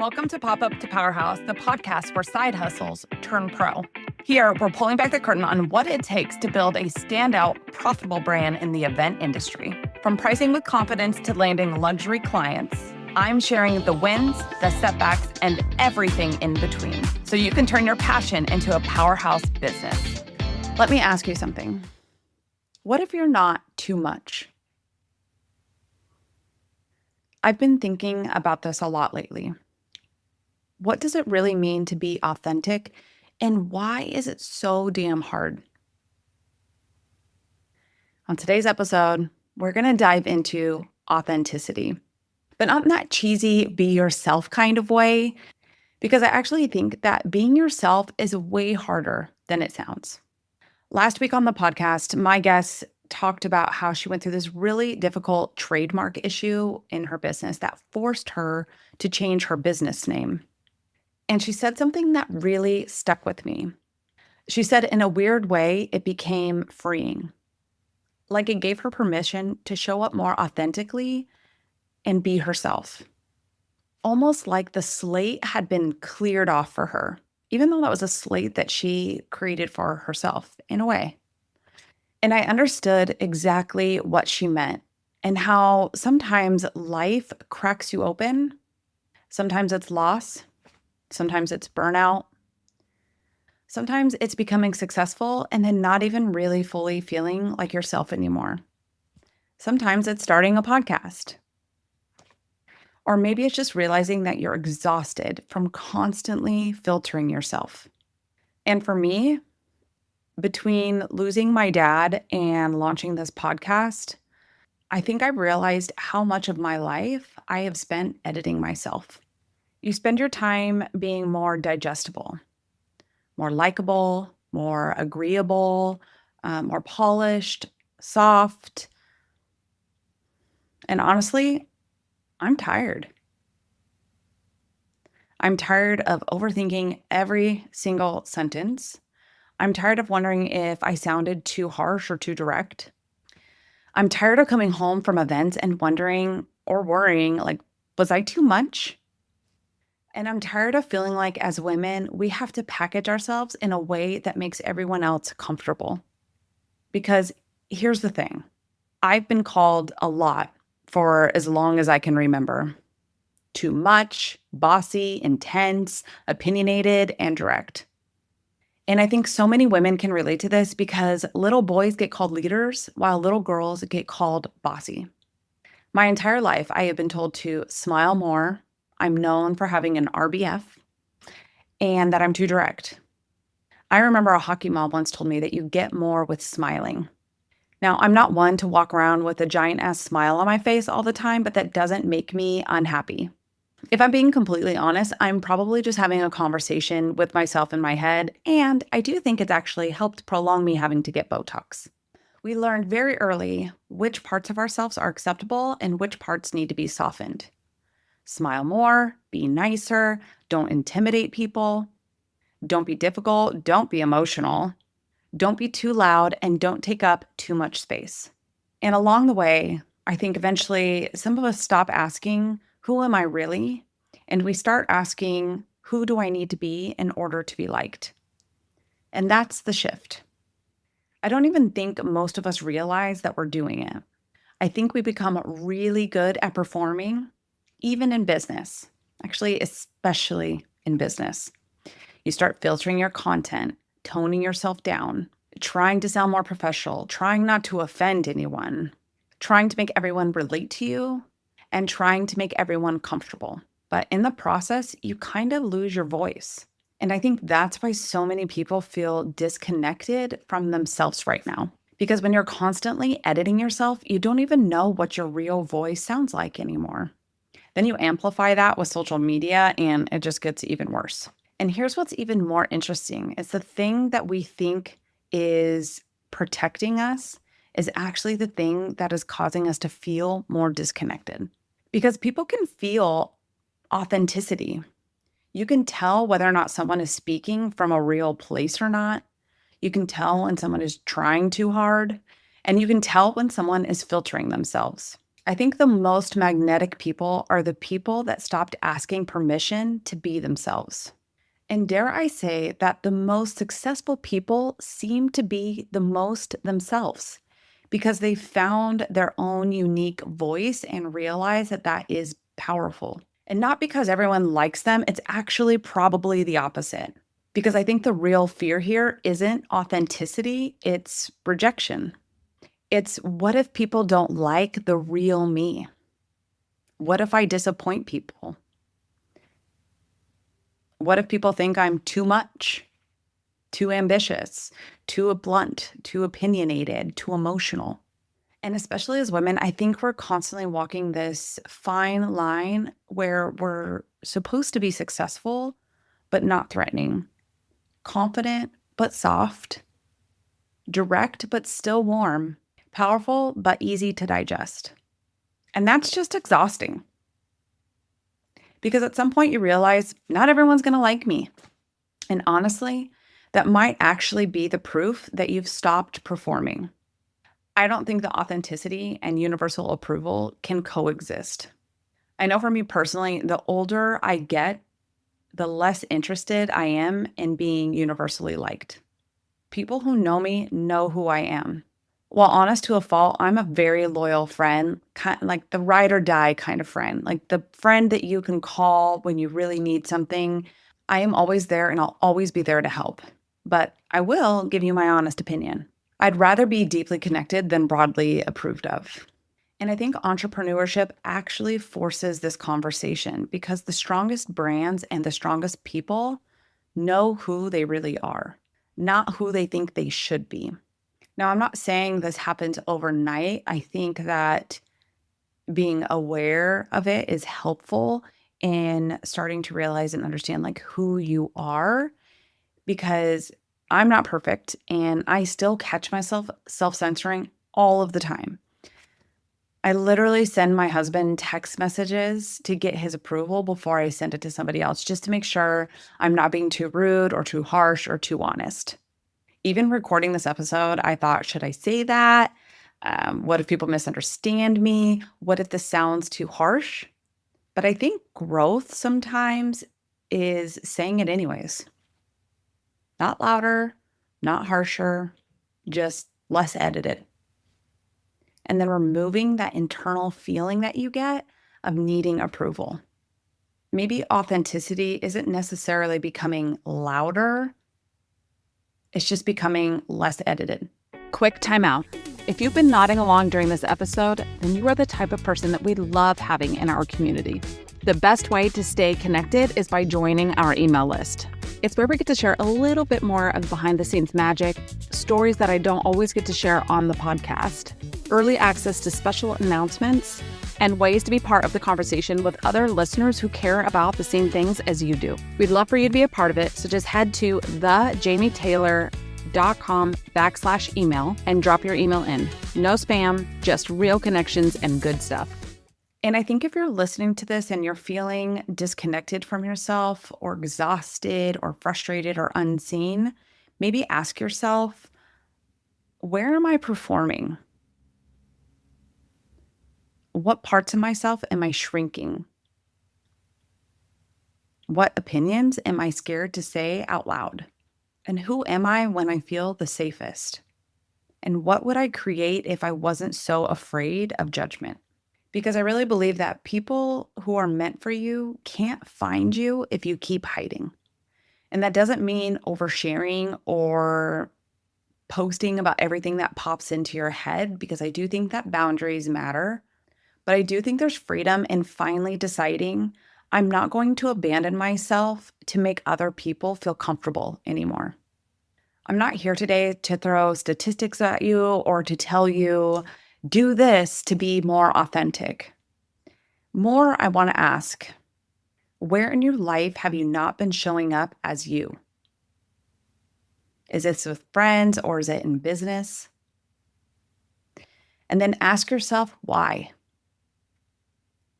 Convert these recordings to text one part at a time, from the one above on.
Welcome to Pop Up to Powerhouse, the podcast where side hustles turn pro. Here, we're pulling back the curtain on what it takes to build a standout, profitable brand in the event industry. From pricing with confidence to landing luxury clients, I'm sharing the wins, the setbacks, and everything in between, so you can turn your passion into a powerhouse business. Let me ask you something. What if you're not too much? I've been thinking about this a lot lately. What does it really mean to be authentic, and why is it so damn hard? On today's episode, we're going to dive into authenticity, but not in that cheesy, be yourself kind of way, because I actually think that being yourself is way harder than it sounds. Last week on the podcast, my guest talked about how she went through this really difficult trademark issue in her business that forced her to change her business name. And she said something that really stuck with me. She said, in a weird way, it became freeing. Like it gave her permission to show up more authentically and be herself. Almost like the slate had been cleared off for her, even though that was a slate that she created for herself in a way. And I understood exactly what she meant and how sometimes life cracks you open. Sometimes it's loss. Sometimes it's burnout. Sometimes it's becoming successful and then not even really fully feeling like yourself anymore. Sometimes it's starting a podcast. Or maybe it's just realizing that you're exhausted from constantly filtering yourself. And for me, between losing my dad and launching this podcast, I think I realized how much of my life I have spent editing myself. You spend your time being more digestible, more likable, more agreeable, more polished, soft. And honestly, I'm tired. I'm tired of overthinking every single sentence. I'm tired of wondering if I sounded too harsh or too direct. I'm tired of coming home from events and wondering or worrying, like, was I too much? And I'm tired of feeling like as women, we have to package ourselves in a way that makes everyone else comfortable. Because here's the thing. I've been called a lot for as long as I can remember. Too much, bossy, intense, opinionated, and direct. And I think so many women can relate to this because little boys get called leaders while little girls get called bossy. My entire life, I have been told to smile more. I'm known for having an RBF and that I'm too direct. I remember a hockey mom once told me that you get more with smiling. Now, I'm not one to walk around with a giant ass smile on my face all the time, but that doesn't make me unhappy. If I'm being completely honest, I'm probably just having a conversation with myself in my head, and I do think it's actually helped prolong me having to get Botox. We learned very early which parts of ourselves are acceptable and which parts need to be softened. Smile more, be nicer, don't intimidate people, don't be difficult, don't be emotional, don't be too loud, and don't take up too much space. And along the way, I think eventually some of us stop asking, who am I really? And we start asking, who do I need to be in order to be liked? And that's the shift. I don't even think most of us realize that we're doing it. I think we become really good at performing, even in business, actually, especially in business. You start filtering your content, toning yourself down, trying to sound more professional, trying not to offend anyone, trying to make everyone relate to you, and trying to make everyone comfortable. But in the process, you kind of lose your voice. And I think that's why so many people feel disconnected from themselves right now. Because when you're constantly editing yourself, you don't even know what your real voice sounds like anymore. Then you amplify that with social media and it just gets even worse. And here's what's even more interesting. It's the thing that we think is protecting us is actually the thing that is causing us to feel more disconnected. Because people can feel authenticity. You can tell whether or not someone is speaking from a real place or not. You can tell when someone is trying too hard. And you can tell when someone is filtering themselves. I think the most magnetic people are the people that stopped asking permission to be themselves. And dare I say that the most successful people seem to be the most themselves because they found their own unique voice and realize that that is powerful. And not because everyone likes them, it's actually probably the opposite. Because I think the real fear here isn't authenticity, it's rejection. It's what if people don't like the real me? What if I disappoint people? What if people think I'm too much, too ambitious, too blunt, too opinionated, too emotional? And especially as women, I think we're constantly walking this fine line where we're supposed to be successful, but not threatening, confident, but soft, direct, but still warm, powerful, but easy to digest. And that's just exhausting because at some point you realize not everyone's going to like me. And honestly, that might actually be the proof that you've stopped performing. I don't think the authenticity and universal approval can coexist. I know for me personally, the older I get, the less interested I am in being universally liked. People who know me know who I am. While honest to a fault, I'm a very loyal friend, kind like the ride or die kind of friend, like the friend that you can call when you really need something. I am always there and I'll always be there to help. But I will give you my honest opinion. I'd rather be deeply connected than broadly approved of. And I think entrepreneurship actually forces this conversation because the strongest brands and the strongest people know who they really are, not who they think they should be. Now, I'm not saying this happens overnight. I think that being aware of it is helpful in starting to realize and understand like who you are because I'm not perfect and I still catch myself self-censoring all of the time. I literally send my husband text messages to get his approval before I send it to somebody else, just to make sure I'm not being too rude or too harsh or too honest. Even recording this episode, I thought, should I say that? What if people misunderstand me? What if this sounds too harsh? But I think growth sometimes is saying it anyways. Not louder, not harsher, just less edited. And then removing that internal feeling that you get of needing approval. Maybe authenticity isn't necessarily becoming louder, it's just becoming less edited. Quick timeout. If you've been nodding along during this episode, then you are the type of person that we love having in our community. The best way to stay connected is by joining our email list. It's where we get to share a little bit more of the behind-the-scenes magic, stories that I don't always get to share on the podcast, early access to special announcements, and ways to be part of the conversation with other listeners who care about the same things as you do. We'd love for you to be a part of it, so just head to thejamietaylor.com/email and drop your email in. No spam, just real connections and good stuff. And I think if you're listening to this and you're feeling disconnected from yourself or exhausted or frustrated or unseen, maybe ask yourself, where am I performing? What parts of myself am I shrinking? What opinions am I scared to say out loud? And who am I when I feel the safest? And what would I create if I wasn't so afraid of judgment? Because I really believe that people who are meant for you can't find you if you keep hiding. And that doesn't mean oversharing or posting about everything that pops into your head, because I do think that boundaries matter. But I do think there's freedom in finally deciding I'm not going to abandon myself to make other people feel comfortable anymore. I'm not here today to throw statistics at you or to tell you, do this to be more authentic. More, I want to ask, where in your life have you not been showing up as you? Is this with friends or is it in business? And then ask yourself why.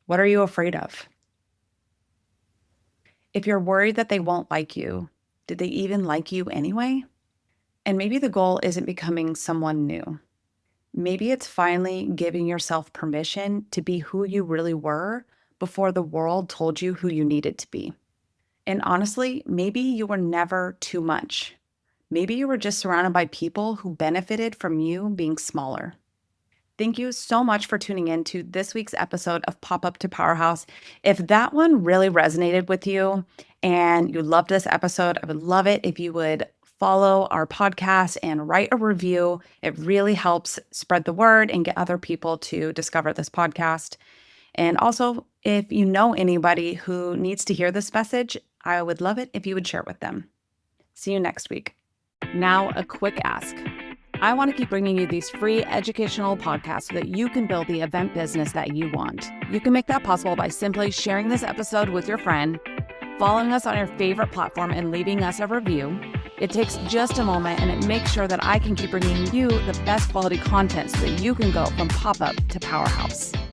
What are you afraid of? If you're worried that they won't like you, did they even like you anyway? And maybe the goal isn't becoming someone new. Maybe it's finally giving yourself permission to be who you really were before the world told you who you needed to be. And honestly, maybe you were never too much. Maybe you were just surrounded by people who benefited from you being smaller. Thank you so much for tuning in to this week's episode of Pop Up to Powerhouse. If that one really resonated with you and you loved this episode, I would love it if you would follow our podcast and write a review. It really helps spread the word and get other people to discover this podcast. And also, if you know anybody who needs to hear this message, I would love it if you would share it with them. See you next week. Now, a quick ask. I want to keep bringing you these free educational podcasts so that you can build the event business that you want. You can make that possible by simply sharing this episode with your friend, following us on your favorite platform, and leaving us a review. It takes just a moment, and it makes sure that I can keep bringing you the best quality content so that you can go from pop-up to powerhouse.